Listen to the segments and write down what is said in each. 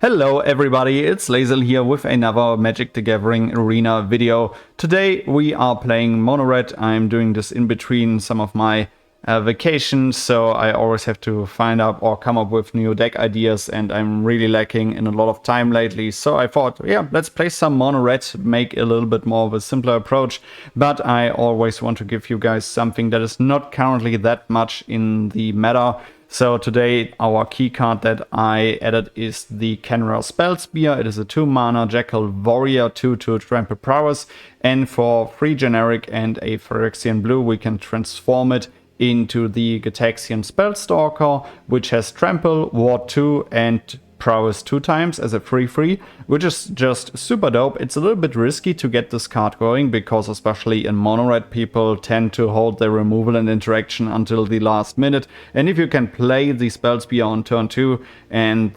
Hello everybody, it's Lazel here with another Magic the Gathering Arena video. Today we are playing Mono Red. I'm doing this in between some of my vacations, so I always have to find up or come up with new deck ideas, and I'm really lacking in a lot of time lately. So I thought, yeah, let's play some Mono Red, make a little bit more of a simpler approach, but I always want to give you guys something that is not currently that much in the meta. So today our key card that I added is the Kenra Spell Spear. It is a 2-mana Jackal Warrior 2/2 Trample Prowess, and for 3 generic and a Phyrexian blue we can transform it into the Gitaxian Spellstalker, which has Trample, Ward 2 and Prowess 2 times as a 3/3, which is just super dope. It's a little bit risky to get this card going because especially in Mono Red people tend to hold their removal and interaction until the last minute, and if you can play the Spell Spear on turn 2 and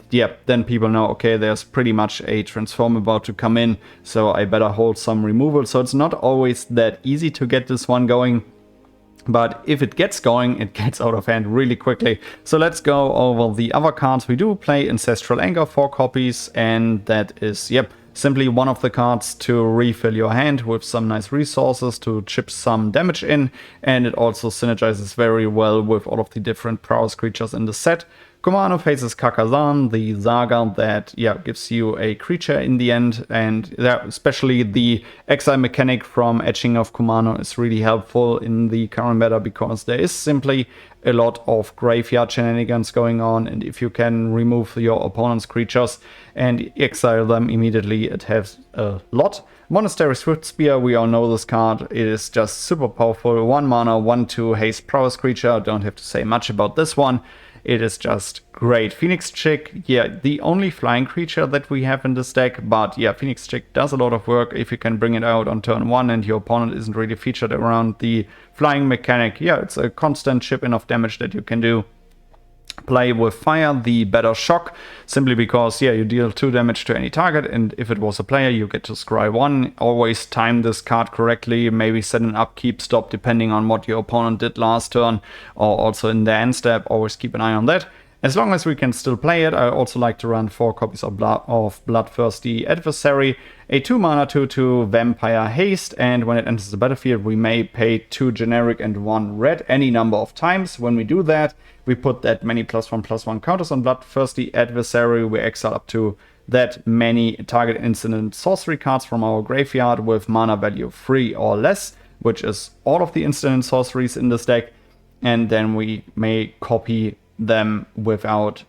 then people know, okay, there's pretty much a transform about to come in, so I better hold some removal. So it's not always that easy to get this one going. But if it gets going, it gets out of hand really quickly. So let's go over the other cards. We do play Ancestral Anger, 4 copies, and that is, simply one of the cards to refill your hand with some nice resources to chip some damage in. And it also synergizes very well with all of the different prowess creatures in the set. Kumano faces Kakazan, the Saga that gives you a creature in the end, and especially the exile mechanic from Etching of Kumano is really helpful in the current meta because there is simply a lot of graveyard shenanigans going on, and if you can remove your opponent's creatures and exile them immediately, it has a lot. Monastery Swiftspear, we all know this card. It is just super powerful. 1 mana, 1/2 haste prowess creature. Don't have to say much about this one. It is just great. Phoenix Chick, the only flying creature that we have in this deck, but Phoenix Chick does a lot of work if you can bring it out on turn 1 and your opponent isn't really featured around the flying mechanic. It's a constant chip in of damage that you can do. Play with fire, the better shock, simply because you deal 2 damage to any target, and if it was a player you get to scry 1. Always time this card correctly, maybe set an upkeep stop depending on what your opponent did last turn, or also in the end step, always keep an eye on that. As long as we can still play it, I also like to run 4 copies of Bloodthirsty Adversary, a 2-mana 2/2 Vampire Haste, and when it enters the battlefield we may pay 2 generic and 1 red any number of times. When we do that, we put that many +1/+1 counters on Bloodthirsty Adversary. We exile up to that many target instant sorcery cards from our graveyard with mana value 3 or less, which is all of the instant sorceries in this deck, and then we may copy them without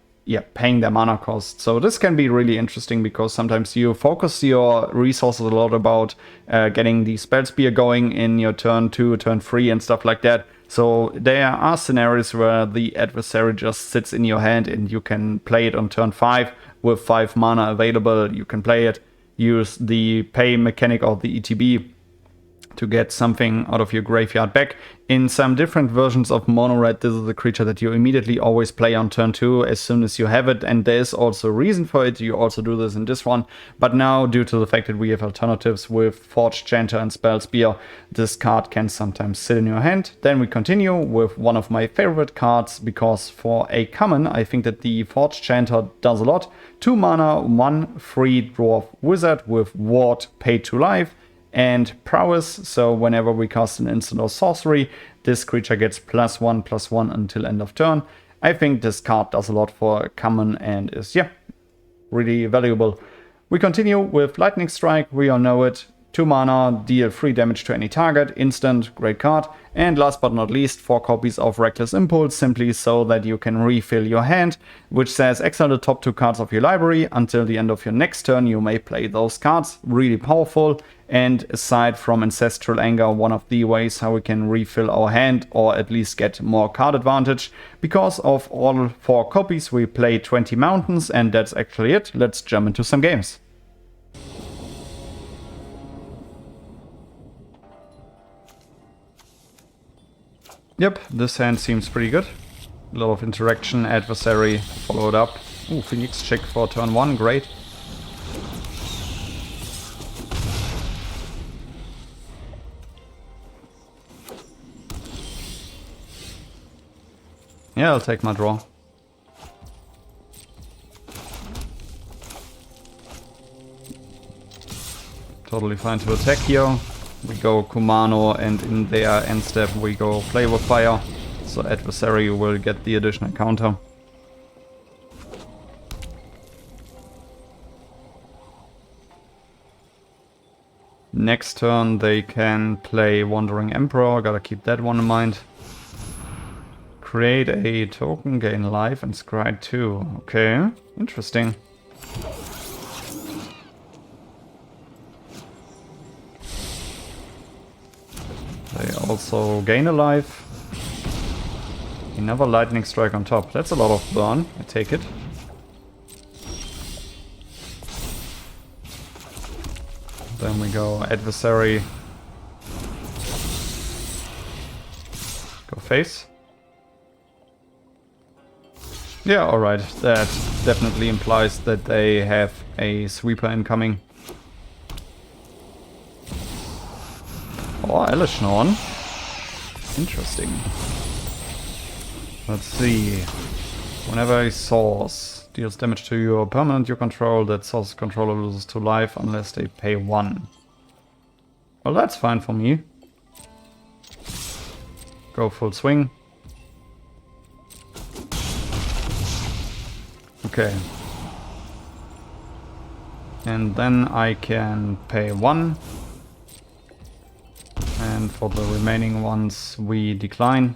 paying their mana cost. So this can be really interesting because sometimes you focus your resources a lot about getting the Spell Spear going in your turn 2, turn 3 and stuff like that. So there are scenarios where the adversary just sits in your hand and you can play it on turn 5 with 5 mana available. You can play it, use the pay mechanic or the ETB to get something out of your graveyard back. In some different versions of Mono Red, this is a creature that you immediately always play on turn 2 as soon as you have it, and there is also a reason for it. You also do this in this one, but now due to the fact that we have alternatives with Forge Chanter and Spell Spear, this card can sometimes sit in your hand. Then we continue with one of my favorite cards, because for a common I think that the Forge Chanter does a lot. 2 mana, 1/3 Dwarf Wizard with Ward, pay 2 life, and Prowess, so whenever we cast an instant or sorcery, this creature gets +1/+1 until end of turn. I think this card does a lot for a common and is, really valuable. We continue with Lightning Strike, we all know it. 2 mana, deal 3 damage to any target, instant, great card. And last but not least, 4 copies of Reckless Impulse, simply so that you can refill your hand, which says exile the top 2 cards of your library. Until the end of your next turn, you may play those cards. Really powerful. And aside from Ancestral Anger, one of the ways how we can refill our hand, or at least get more card advantage. Because of all 4 copies, we play 20 mountains, and that's actually it. Let's jump into some games. This hand seems pretty good. A lot of interaction, adversary, followed up. Ooh, Phoenix Chick for turn 1, great. I'll take my draw. totally fine to attack here. We go Kumano, and in their end step we go Play with Fire. So adversary will get the additional counter. Next turn they can play Wandering Emperor, gotta keep that one in mind. Create a token, gain life, and scry 2. Okay, interesting. They also gain a life. Another lightning strike on top. That's a lot of burn, I take it. Then we go adversary. Go face. Yeah, alright. That definitely implies that they have a sweeper incoming. Oh, Elishnorn. Interesting. Let's see. Whenever a source deals damage to your permanent you control, that source controller loses 2 life unless they pay 1. Well, that's fine for me. Go full swing. Okay. And then I can pay 1. And for the remaining ones we decline.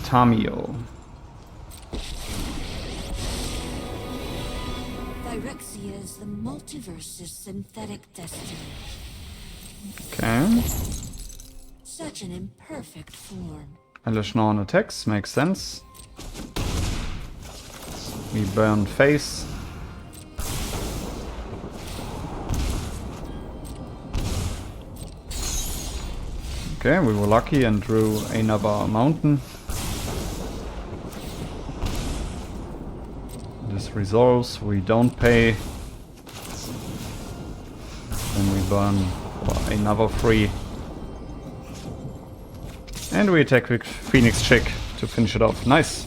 Tamio. Phyrexia is the multiverse's synthetic destiny. Okay. Such an imperfect form. Elishnorn attacks, makes sense. We burn face. Okay, we were lucky and drew another mountain. This resolves, we don't pay. Then we burn for another 3. And we attack with Phoenix Chick to finish it off. Nice!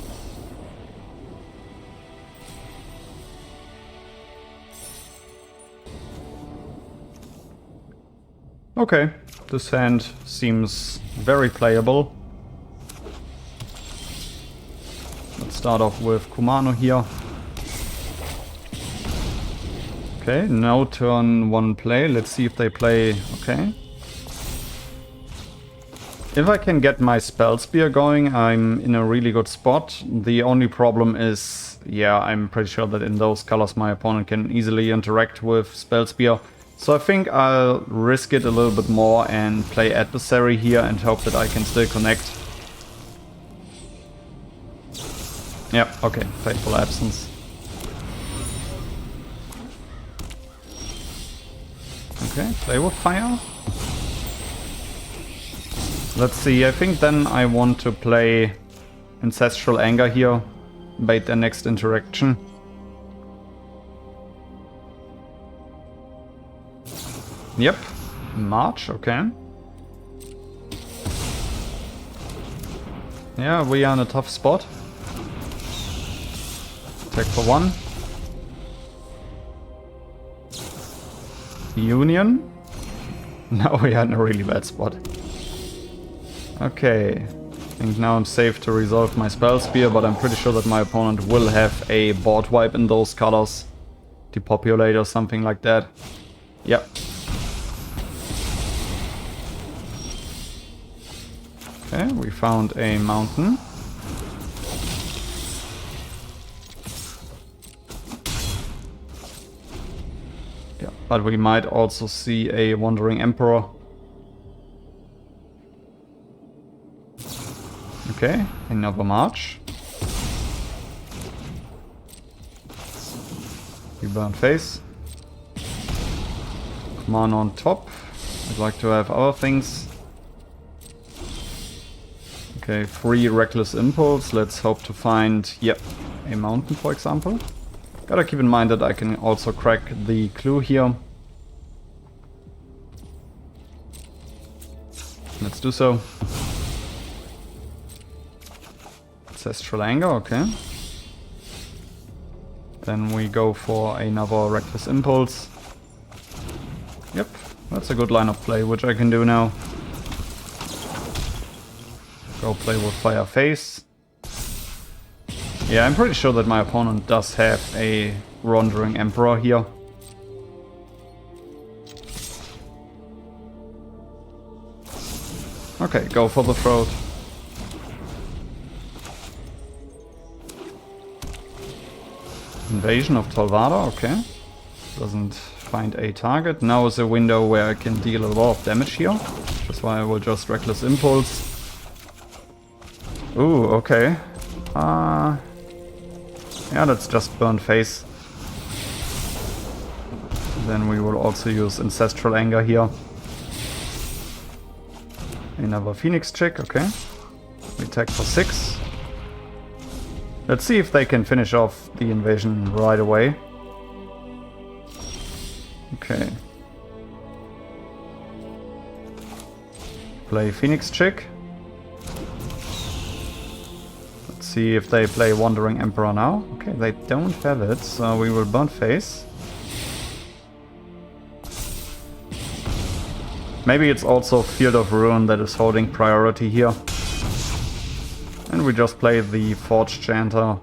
Okay, this hand seems very playable. Let's start off with Kumano here. Okay, no turn 1 play. Let's see if they play... Okay. If I can get my Spell Spear going, I'm in a really good spot. The only problem is, yeah, I'm pretty sure that in those colors my opponent can easily interact with Spell Spear. So I think I'll risk it a little bit more and play adversary here and hope that I can still connect. Yep, okay, Fateful Absence. Okay, play with fire. Let's see, I think then I want to play Ancestral Anger here, bait their next interaction. Yep, March, okay. Yeah, we are in a tough spot. Attack for 1. Union. Now we are in a really bad spot. Okay, I think now I'm safe to resolve my Spell Spear, but I'm pretty sure that my opponent will have a board wipe in those colors. Depopulate or something like that. Yep. Okay, we found a mountain. Yeah, but we might also see a Wandering Emperor. Okay, another march. We burn face. Command on top. I'd like to have other things. Okay, 3 Reckless Impulse. Let's hope to find, yep, a mountain, for example. Gotta keep in mind that I can also crack the clue here. Let's do so. Ancestral Anger, okay. Then we go for another Reckless Impulse. Yep, that's a good line of play, which I can do now. Go play with Fire Face. Yeah, I'm pretty sure that my opponent does have a Wandering Emperor here. Okay, go for the throat. Invasion of Tolvada, okay. Doesn't find a target. Now is a window where I can deal a lot of damage here. That's why I will just Reckless Impulse. Ooh, okay. Yeah, let's just burn face. Then we will also use Ancestral Anger here. Another Phoenix Chick, okay. We attack for 6. Let's see if they can finish off the invasion right away. Okay. Play Phoenix Chick. Let's see if they play Wandering Emperor now. Okay, they don't have it, so we will burn face. Maybe it's also Field of Ruin that is holding priority here. And we just play the Forge Chanter.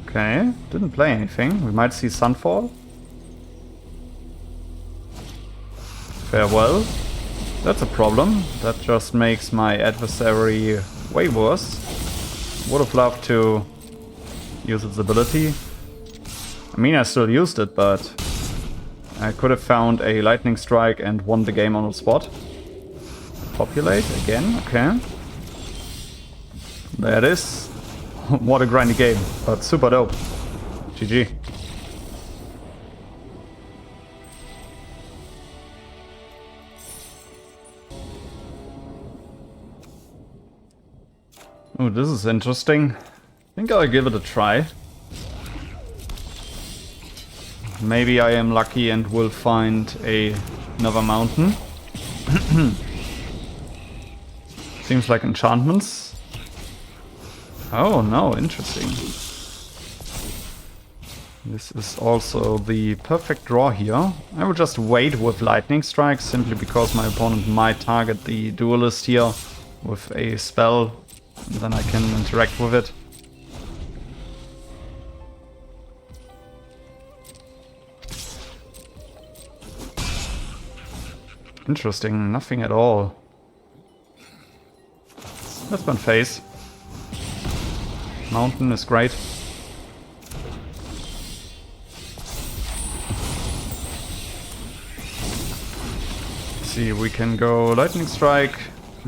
Okay, didn't play anything. We might see Sunfall. Farewell. That's a problem. That just makes my adversary way worse. Would have loved to use its ability. I mean, I still used it, but I could have found a Lightning Strike and won the game on the spot. Populate again, okay. There it is. What a grindy game, but super dope. GG. Oh, this is interesting. I think I'll give it a try. Maybe I am lucky and will find another mountain. Seems like enchantments. Oh no, interesting. This is also the perfect draw here. I will just wait with Lightning Strikes simply because my opponent might target the Duelist here with a spell, and then I can interact with it. Interesting, nothing at all. Let's burn face. Mountain is great. Let's see, we can go Lightning Strike,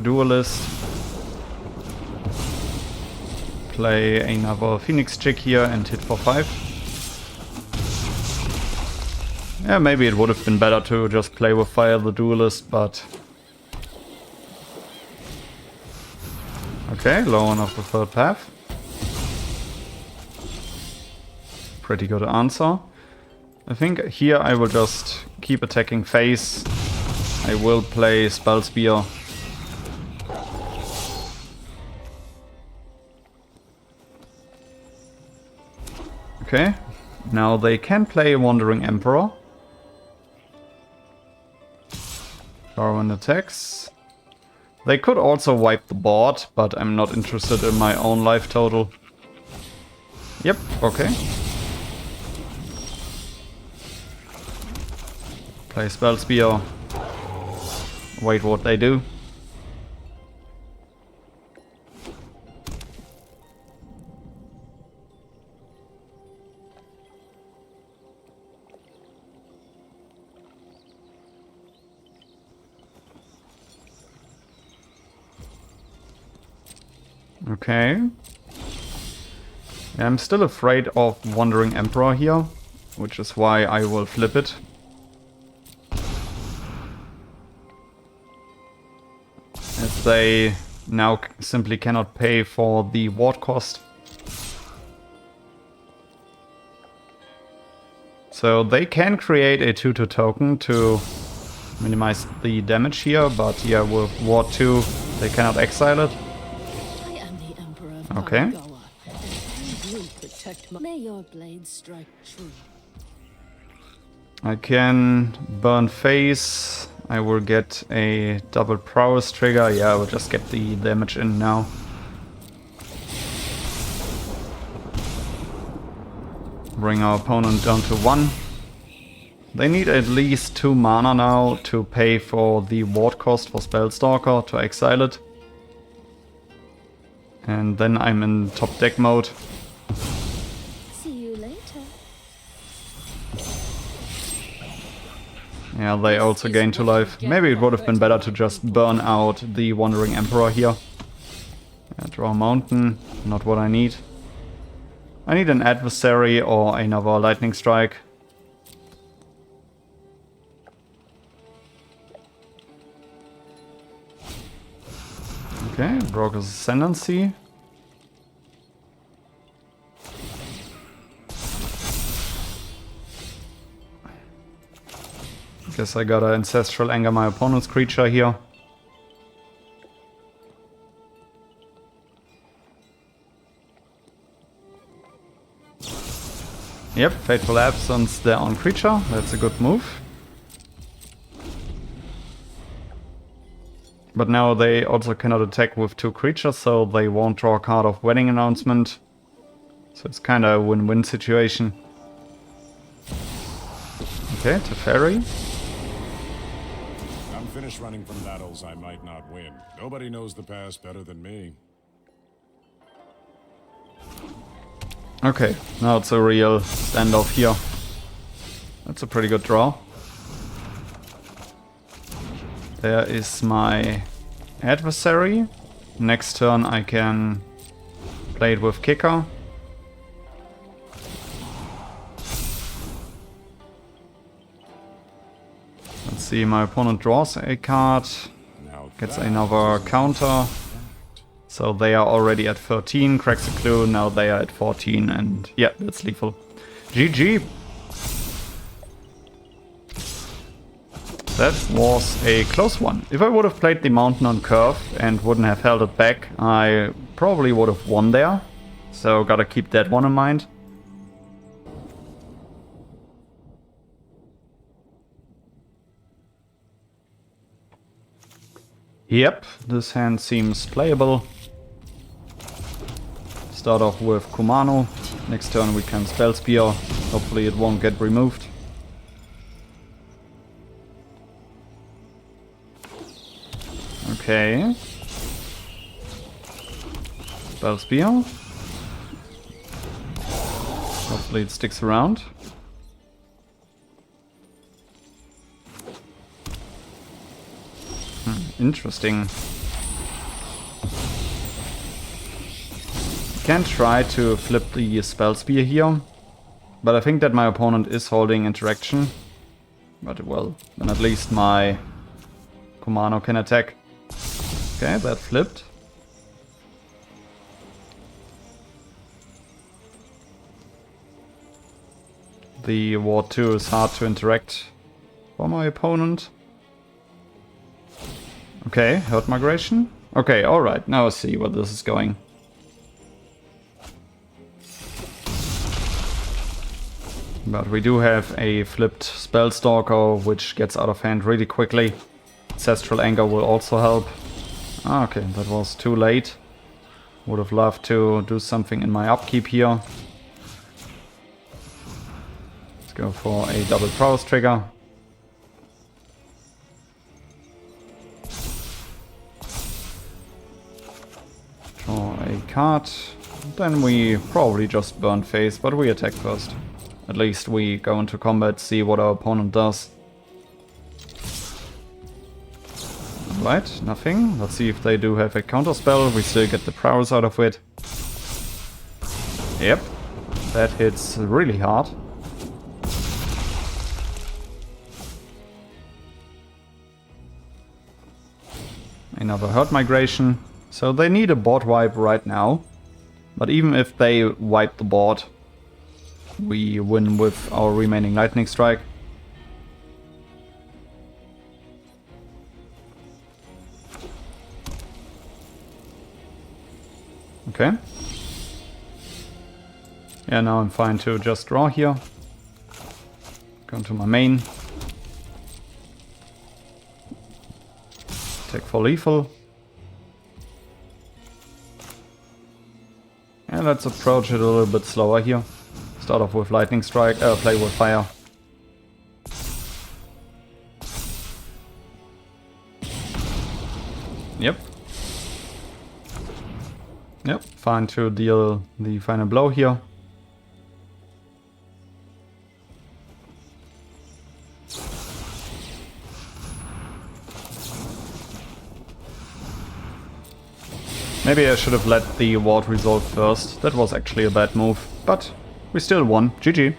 Duelist. Play another Phoenix Chick here and hit for 5. Yeah, maybe it would have been better to just play with Fire the Duelist, but... Okay, low one of the third path. Pretty good answer. I think here I will just keep attacking face. I will play Spell Spear. Okay, now they can play Wandering Emperor. Darwin attacks. They could also wipe the board, but I'm not interested in my own life total. Yep, okay. Play Spell Spear. Wait what they do. Okay. I'm still afraid of Wandering Emperor here, which is why I will flip it. As they now simply cannot pay for the ward cost. So they can create a 2/2 token to minimize the damage here, but yeah, with ward 2 they cannot exile it. Okay. May your blade strike true. I can burn face. I will get a double prowess trigger. Yeah, I will just get the damage in now. Bring our opponent down to 1. They need at least 2 mana now to pay for the ward cost for Spellstalker to exile it. And then I'm in top deck mode. See you later. Yeah, they also gain 2 life. Maybe it would have been better to just burn out the Wandering Emperor here. Yeah, draw a mountain, not what I need. I need an adversary or another lightning strike. Okay, Broker's Ascendancy. Guess I gotta Ancestral Anger my opponent's creature here. Yep, Fateful Absence their own creature. That's a good move. But now they also cannot attack with 2 creatures, so they won't draw a card of Wedding Announcement. So it's kind of a win-win situation. Okay, Teferi. I'm finished running from battles I might not win. Nobody knows the past better than me. Okay, now it's a real standoff here. That's a pretty good draw. There is my adversary. Next turn I can play it with Kicker. Let's see, my opponent draws a card, gets another counter. So they are already at 13, cracks a clue, now they are at 14, and yeah, that's lethal. GG! That was a close one. If I would have played the mountain on curve and wouldn't have held it back, I probably would have won there. So gotta keep that one in mind. Yep, this hand seems playable. Start off with Kumano. Next turn we can Spell Spear. Hopefully it won't get removed. Okay. Spell Spear. Hopefully it sticks around. Interesting. Can try to flip the Spell Spear here, but I think that my opponent is holding interaction. But well, then at least my Kumano can attack. Okay, that flipped. The Ward 2 is hard to interact for my opponent. Okay, Herd Migration. Okay, alright, now I see where this is going. But we do have a flipped Spellstalker, which gets out of hand really quickly. Ancestral Anger will also help. Ah, okay, that was too late. Would have loved to do something in my upkeep here. Let's go for a double prowess trigger. Draw a card. Then we probably just burn face, but we attack first. At least we go into combat, see what our opponent does. Alright, nothing. Let's see if they do have a counterspell. We still get the prowess out of it. Yep, that hits really hard. Another Herd Migration. So they need a board wipe right now. But even if they wipe the board, we win with our remaining Lightning Strike. Okay, Yeah, now I'm fine to just draw here. Go into my main. Take for lethal. And let's approach it a little bit slower here. Start off with lightning strike, play with fire. Yep. Yep, fine to deal the final blow here. Maybe I should have let the ward resolve first. That was actually a bad move, but we still won. GG.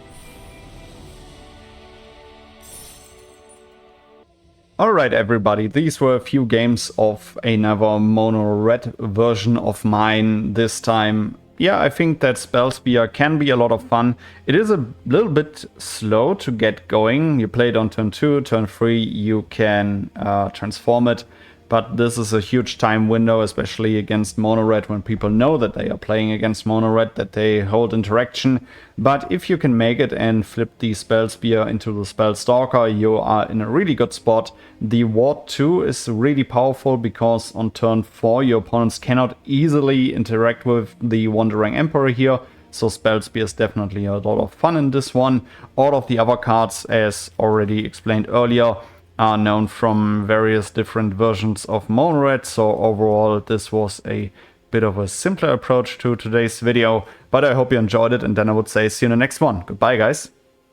Alright everybody, these were a few games of another mono red version of mine this time. Yeah, I think that Spell Spear can be a lot of fun. It is a little bit slow to get going. You play it on turn 2, turn 3 you can transform it. But this is a huge time window, especially against mono red, when people know that they are playing against mono red, that they hold interaction. But if you can make it and flip the Spell Spear into the Spell Stalker, you are in a really good spot. The Ward 2 is really powerful because on turn 4 your opponents cannot easily interact with the Wandering Emperor here. So Spell Spear is definitely a lot of fun in this one. All of the other cards, as already explained earlier, are known from various different versions of mono red, so overall this was a bit of a simpler approach to today's video, but I hope you enjoyed it, and then I would say see you in the next one. Goodbye guys.